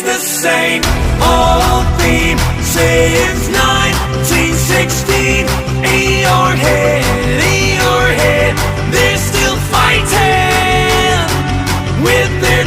the same old theme since 1916. In your head, they're still fighting with their